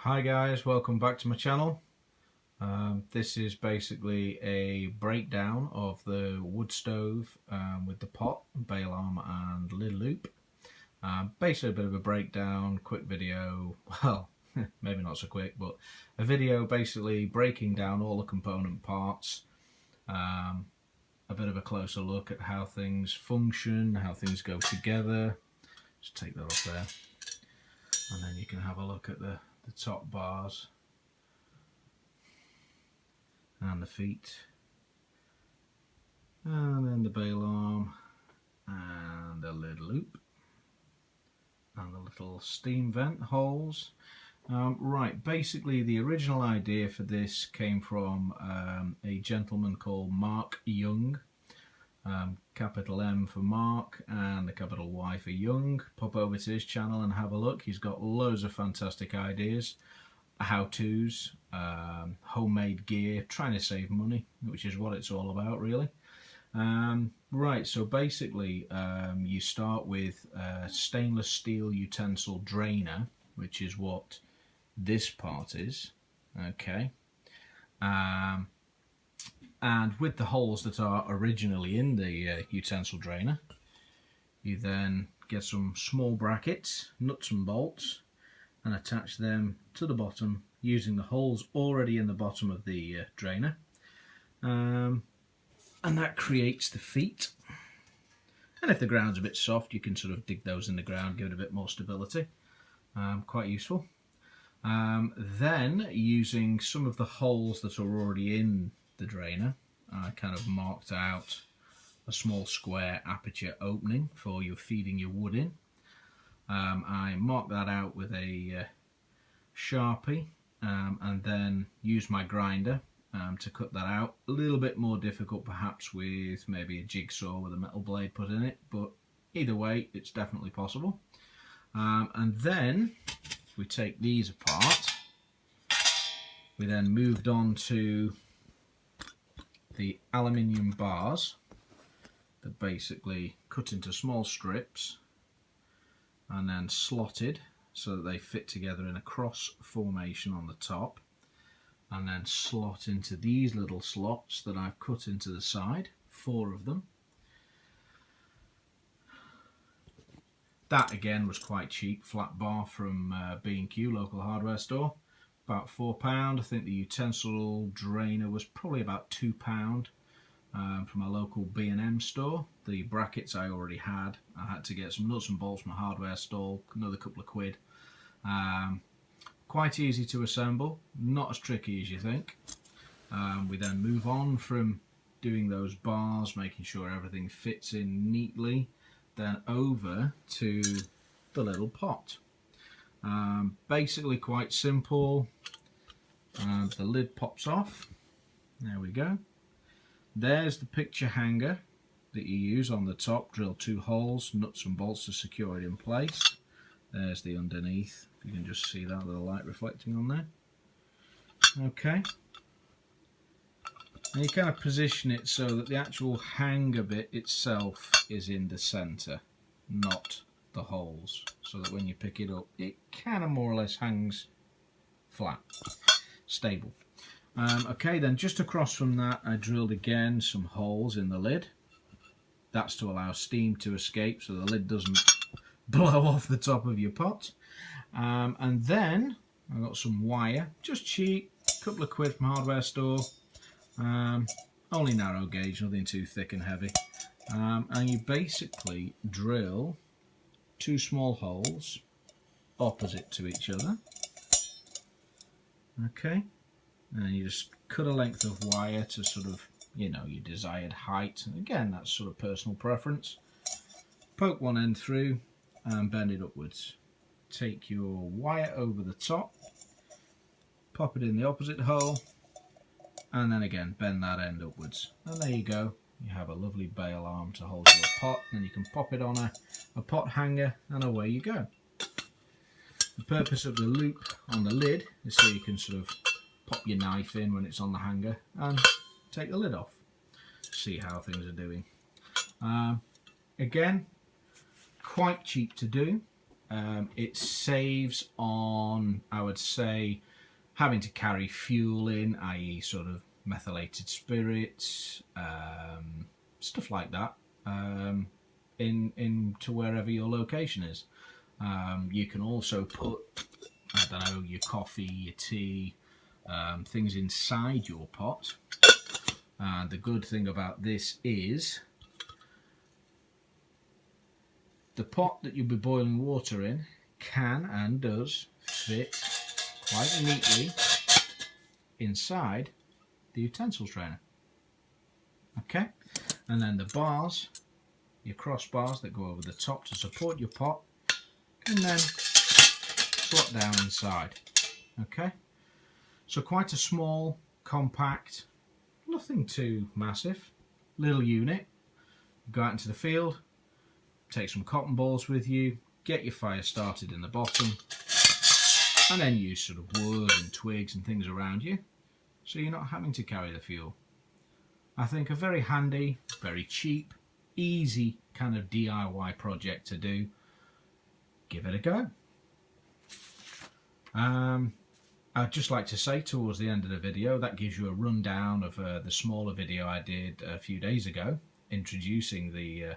Hi guys, welcome back to my channel. This is basically a breakdown of the wood stove with the pot, bail arm and lid loop. Basically a bit of a breakdown, quick video, well maybe not so quick, but a video basically breaking down all the component parts, a bit of a closer look at how things function, how things go together. Just take that off there and then you can have a look at the top bars and the feet, and then the bail arm and the lid loop and the little steam vent holes. Right, basically the original idea for this came from a gentleman called Mark Young, capital M for Mark and a capital Y for Young. Pop over to his channel and have a look. He's got loads of fantastic ideas, how-tos, homemade gear, trying to save money, which is what it's all about really. Right, so basically you start with a stainless steel utensil drainer, which is what this part is, okay, and with the holes that are originally in the utensil drainer, you then get some small brackets, nuts and bolts, and attach them to the bottom using the holes already in the bottom of the drainer, and that creates the feet. And if the ground's a bit soft, you can sort of dig those in the ground, give it a bit more stability. Quite useful. Then using some of the holes that are already in the drainer, I kind of marked out a small square aperture opening for you feeding your wood in. I marked that out with a Sharpie and then used my grinder to cut that out. A little bit more difficult perhaps with maybe a jigsaw with a metal blade put in it, but either way it's definitely possible. And then if we take these apart, we then moved on to the aluminium bars that basically cut into small strips and then slotted so that they fit together in a cross formation on the top, and then slot into these little slots that I've cut into the side, 4 of them. That again was quite cheap, flat bar from B&Q, local hardware store, about £4. I think the utensil drainer was probably about £2 from a local B&M store. The brackets I already had. I had to get some nuts and bolts from a hardware store, another couple of quid. Quite easy to assemble, not as tricky as you think. We then move on from doing those bars, making sure everything fits in neatly, then over to the little pot. Basically quite simple. The lid pops off. There we go. There's the picture hanger that you use on the top. Drill 2 holes, nuts and bolts to secure it in place. There's the underneath. You can just see that with the light reflecting on there. Okay. And you kind of position it so that the actual hanger bit itself is in the centre, not the holes, so that when you pick it up it kind of more or less hangs flat, stable. Okay, then just across from that I drilled again some holes in the lid. That's to allow steam to escape so the lid doesn't blow off the top of your pot. And then I got some wire, just cheap, couple of quid from hardware store, only narrow gauge, nothing too thick and heavy. And you basically drill 2 small holes opposite to each other. Okay, and you just cut a length of wire to sort of, you know, your desired height. And again, that's sort of personal preference. Poke one end through and bend it upwards. Take your wire over the top, pop it in the opposite hole, and then again bend that end upwards. And there you go. You have a lovely bail arm to hold your pot, and you can pop it on a pot hanger, and away you go. The purpose of the loop on the lid is so you can sort of pop your knife in when it's on the hanger and take the lid off. See how things are doing. Again, quite cheap to do. It saves on, I would say, having to carry fuel in, i.e. sort of methylated spirits, stuff like that, into wherever your location is. You can also put, I don't know, your coffee, your tea, things inside your pot. And the good thing about this is the pot that you'll be boiling water in can and does fit quite neatly inside the utensil strainer. Okay, and then the bars, your crossbars that go over the top to support your pot, can then slot down inside. Okay, so quite a small, compact, nothing too massive little unit. Go out into the field, take some cotton balls with you, get your fire started in the bottom, and then use sort of wood and twigs and things around you, so you're not having to carry the fuel. I think a very handy, very cheap, easy kind of DIY project to do. Give it a go. I'd just like to say towards the end of the video, that gives you a rundown of the smaller video I did a few days ago, introducing the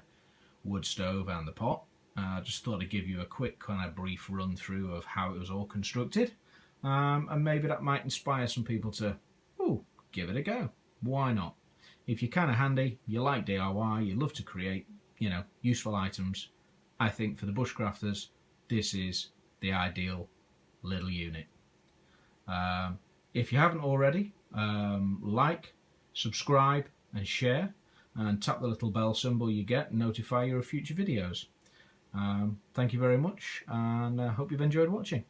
wood stove and the pot. I just thought I'd give you a quick kind of brief run through of how it was all constructed, and maybe that might inspire some people to, give it a go. Why not? If you're kind of handy, you like DIY, you love to create, useful items, I think for the bushcrafters, this is the ideal little unit. If you haven't already, like, subscribe and share, and tap the little bell symbol you get and notify you of future videos. Thank you very much, and I hope you've enjoyed watching.